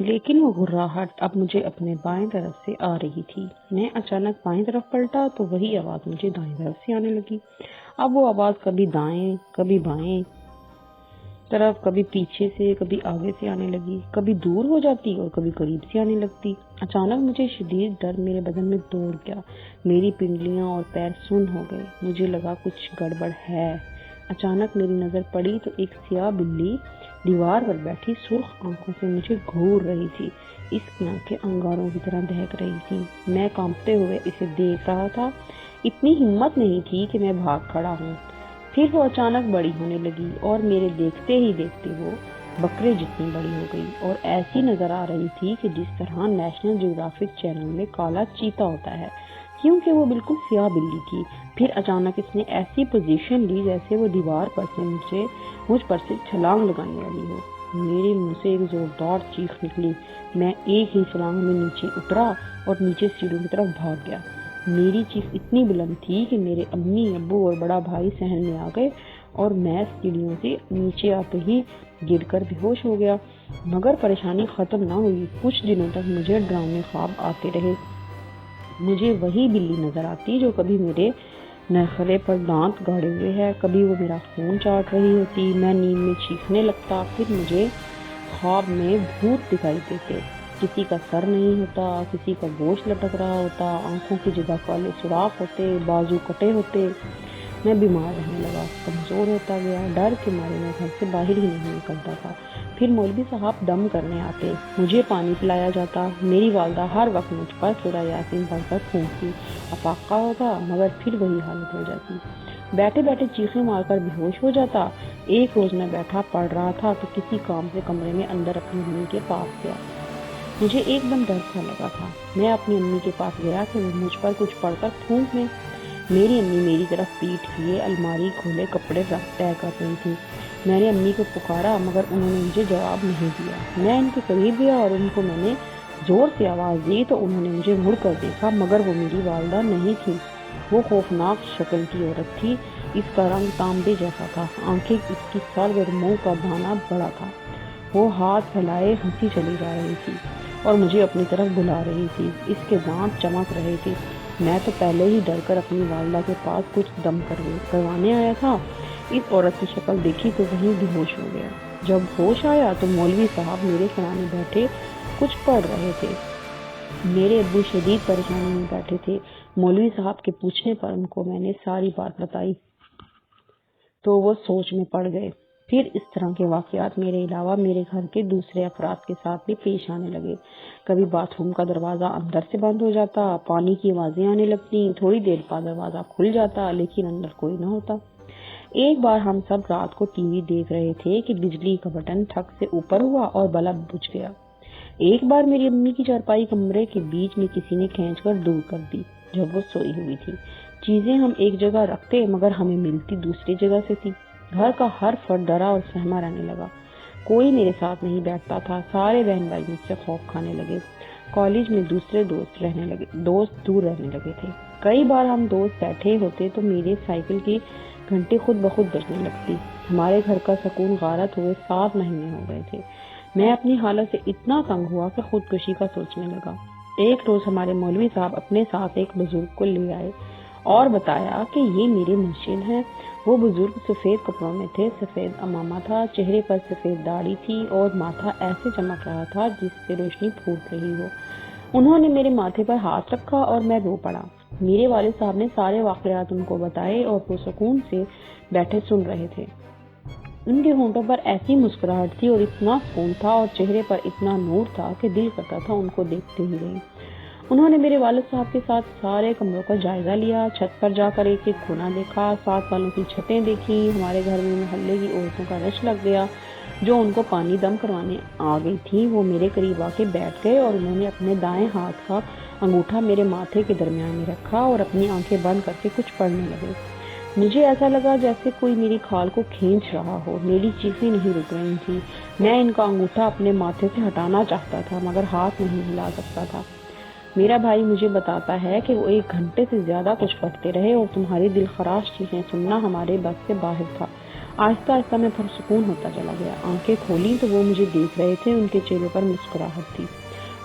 لیکن وہ گھراہٹ اب مجھے اپنے بائیں طرف سے آ رہی تھی۔ میں اچانک بائیں طرف پلٹا تو وہی آواز مجھے دائیں طرف سے آنے لگی۔ اب وہ آواز کبھی دائیں، کبھی بائیں طرف، کبھی پیچھے سے، کبھی آگے سے آنے لگی، کبھی دور ہو جاتی اور کبھی قریب سے آنے لگتی۔ اچانک مجھے شدید ڈر میرے بدن میں دوڑ گیا، میری پنڈلیاں اور پیر سن ہو گئے، مجھے لگا کچھ گڑبڑ ہے۔ اچانک میری نظر پڑی تو ایک سیاہ بلی دیوار پر بیٹھی سرخ آنکھوں سے مجھے گھور رہی تھی۔ اس کی آنکھیں انگاروں کی طرح دہک رہی تھیں۔ میں کانپتے ہوئے اسے دیکھ رہا تھا۔ اتنی ہمت نہیں تھی کہ میں بھاگ کھڑا ہوں۔ پھر وہ اچانک بڑی ہونے لگی اور میرے دیکھتے ہی دیکھتے وہ بکرے جتنی بڑی ہو گئی اور ایسی نظر آ رہی تھی کہ جس طرح نیشنل جیوگرافک چینل میں کالا چیتا ہوتا ہے، کیونکہ وہ بالکل سیاہ بلی تھی۔ پھر اچانک اس نے ایسی پوزیشن لی جیسے وہ دیوار پر سے مجھ پر سے چھلانگ لگانے والی ہو۔ میرے منہ سے ایک زوردار چیخ نکلی۔ میں ایک ہی چھلانگ میں نیچے اترا اور نیچے سیڑھیوں کی طرف بھاگ گیا۔ میری چیخ اتنی بلند تھی کہ میرے امی ابو اور بڑا بھائی صحن میں آ گئے اور میں سیڑھیوں سے نیچے آتے ہی گر کر بے ہوش ہو گیا۔ مگر پریشانی ختم نہ ہوئی۔ کچھ دنوں تک مجھے ڈراؤنے خواب آتے رہے۔ مجھے وہی بلی نظر آتی جو کبھی میرے نخرے پر دانت گاڑے ہوئے ہے، کبھی وہ میرا خون چاٹ رہی ہوتی۔ میں نیند میں چیخنے لگتا۔ پھر مجھے خواب میں بھوت دکھائی دیتے۔ کسی کا سر نہیں ہوتا، کسی کا گوشت لٹک رہا ہوتا، آنکھوں کی جگہ کالے سوراخ ہوتے، بازو کٹے ہوتے۔ میں بیمار رہنے لگا، کمزور ہوتا گیا، ڈر کے مارے میں گھر سے باہر ہی نہیں نکلتا تھا۔ پھر مولوی صاحب دم کرنے آتے، مجھے پانی پلایا جاتا۔ میری والدہ ہر وقت مجھ پر سورہ یاسین پڑھ کر پھونکتی، افاقہ ہوتا مگر پھر وہی حالت ہو جاتی۔ بیٹھے بیٹھے چیخیں مار کر بے ہوش ہو جاتا۔ ایک روز میں بیٹھا پڑھ رہا تھا کہ کسی کام سے کمرے میں اندر اپنی امی کے پاس گیا۔ مجھے ایک دم ڈر سا لگا تھا۔ میں اپنی امی کے پاس گیا کہ وہ مجھ پر کچھ پڑھ کر پھونک لیں۔ میری امی میری طرف پیٹ کیے الماری کھولے کپڑے طے کر رہی تھی۔ میں نے امی کو پکارا مگر انہوں نے مجھے جواب نہیں دیا۔ میں ان کے قریب گیا اور ان کو میں نے زور سے آواز دی تو انہوں نے مجھے مڑ کر دیکھا مگر وہ میری والدہ نہیں تھی۔ وہ خوفناک شکل کی عورت تھی۔ اس کا رنگ تانبے جیسا تھا، آنکھیں اس کی سرد اور منہ کا دانہ بڑا تھا۔ وہ ہاتھ پھیلائے ہنسی چلی جا رہی تھی اور مجھے اپنی طرف بلا رہی تھی۔ اس کے دانت چمک رہے تھے۔ میں تو پہلے ہی ڈر کر اپنی والدہ کے پاس کچھ دم کروانے آیا تھا۔ اس عورت کی شکل دیکھی تو وہیں بے ہوش ہو گیا۔ جب ہوش آیا تو مولوی صاحب میرے سرانے بیٹھے کچھ پڑھ رہے تھے۔ میرے ابو شدید پریشانی میں بیٹھے تھے۔ مولوی صاحب کے پوچھنے پر ان کو میں نے ساری بات بتائی تو وہ سوچ میں پڑ گئے۔ پھر اس طرح کے واقعات میرے علاوہ میرے گھر کے دوسرے افراد کے ساتھ بھی پیش آنے لگے۔ کبھی باتھ روم کا دروازہ اندر سے بند ہو جاتا، پانی کی آوازیں آنے لگتی، تھوڑی دیر بعد دروازہ کھل جاتا لیکن اندر کوئی نہ ہوتا۔ ایک بار ہم سب رات کو ٹی وی دیکھ رہے تھے کہ بجلی کا بٹن ٹھک سے اوپر ہوا اور بلب بجھ گیا۔ ایک بار میری امی کی چارپائی کمرے کے بیچ میں کسی نے کھینچ کر دور کر دی جب وہ سوئی ہوئی تھی۔ چیزیں ہم ایک جگہ رکھتے مگر ہمیں ملتی دوسری جگہ سے تھی۔ گھر کا ہر فرد ڈرا اور سہما رہنے لگا۔ کوئی میرے ساتھ نہیں بیٹھتا تھا۔ سارے بہن بھائی مجھ سے خوف کھانے لگے۔ کالج میں دوسرے دوست دور رہنے لگے تھے۔ کئی بار ہم دوست بیٹھے ہوتے تو میرے سائیکل کی گھنٹی خود بخود بجنے لگتی۔ ہمارے گھر کا سکون غارت ہوئے 7 مہینے ہو گئے تھے۔ میں اپنی حالت سے اتنا تنگ ہوا کہ خودکشی کا سوچنے لگا۔ ایک روز ہمارے مولوی صاحب اپنے ساتھ ایک بزرگ کو لے آئے اور بتایا کہ یہ میرے مرشد ہیں۔ وہ بزرگ سفید کپڑوں میں تھے، سفید عمامہ تھا، چہرے پر سفید داڑھی تھی اور ماتھا ایسے چمک رہا تھا جس سے روشنی پھوٹ رہی ہو۔ انہوں نے میرے ماتھے پر ہاتھ رکھا اور میں رو پڑا۔ میرے والد صاحب نے سارے واقعات ان کو بتائے اور وہ سکون سے بیٹھے سن رہے تھے۔ ان کے ہونٹوں پر ایسی مسکراہٹ تھی اور اتنا سکون تھا اور چہرے پر اتنا نور تھا کہ دل کرتا تھا ان کو دیکھتے ہی رہے۔ انہوں نے میرے والد صاحب کے ساتھ سارے کمروں کا جائزہ لیا، چھت پر جا کر ایک ایک کونا دیکھا، ساتھ والوں کی چھتیں دیکھی۔ ہمارے گھر میں محلے کی عورتوں کا رش لگ گیا جو ان کو پانی دم کروانے آ گئی تھی۔ وہ میرے قریب آ کے بیٹھ گئے اور انہوں نے اپنے دائیں ہاتھ کا انگوٹھا میرے ماتھے کے درمیان میں رکھا اور اپنی آنکھیں بند کر کے کچھ پڑھنے لگے۔ مجھے ایسا لگا جیسے کوئی میری کھال کو کھینچ رہا ہو۔ میری چیخیں نہیں رک رہی تھی۔ میں ان کا انگوٹھا اپنے ماتھے سے ہٹانا چاہتا تھا مگر ہاتھ نہیں ہلا سکتا تھا۔ میرا بھائی مجھے بتاتا ہے کہ وہ 1 گھنٹے سے زیادہ کچھ پڑھتے رہے اور تمہاری دل خراش چیخیں سننا ہمارے بس سے باہر تھا۔ آہستہ آہستہ میں پرسکون ہوتا چلا گیا۔ آنکھیں کھولیں تو وہ مجھے دیکھ رہے تھے، ان کے چہرے پر مسکراہٹ تھی۔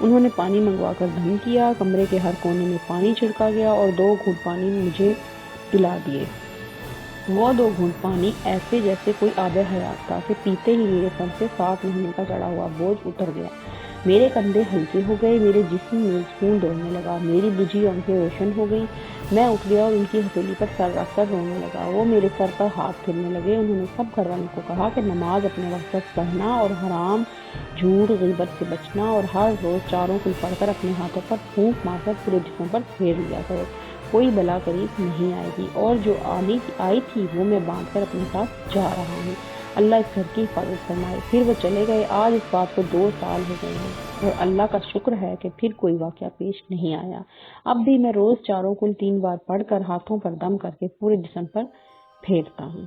انہوں نے پانی منگوا کر دم کیا، کمرے کے ہر کونے میں پانی چھڑکا گیا اور 2 گھونٹ پانی مجھے پلا دیے۔ وہ 2 گھونٹ پانی ایسے جیسے کوئی آب حیات تھا کہ پیتے ہی میرے سر سے 7 مہینے کا چڑھا ہوا بوجھ اتر گیا۔ میرے کندھے ہلکے ہو گئے، میرے جسم میں سکون دوڑنے لگا، میری بجھی آنکھیں روشن ہو گئی۔ میں اٹھ گیا اور ان کی ہتھیلی پر سر رکھ کر رونے لگا۔ وہ میرے سر پر ہاتھ پھیرنے لگے۔ انہوں نے سب گھر والوں کو کہا کہ نماز اپنے وقت پر پڑھنا اور حرام، جھوٹ، غیبت سے بچنا اور ہر روز 4 کل پڑھ کر اپنے ہاتھوں پر پھونک مار کر پورے جسم پر پھیر لیا کرو، کوئی بلا قریب نہیں آئے گی، اور جو آئی تھی وہ میں باندھ کر اپنے ساتھ جا رہا ہوں۔ اللہ اس گھر کی حفاظت فرمائے۔ پھر وہ چلے گئے۔ آج اس بات کو 2 سال ہو گئے ہیں اور اللہ کا شکر ہے کہ پھر کوئی واقعہ پیش نہیں آیا۔ اب بھی میں روز 4 کل 3 بار پڑھ کر ہاتھوں پر دم کر کے پورے جسم پر پھیرتا ہوں۔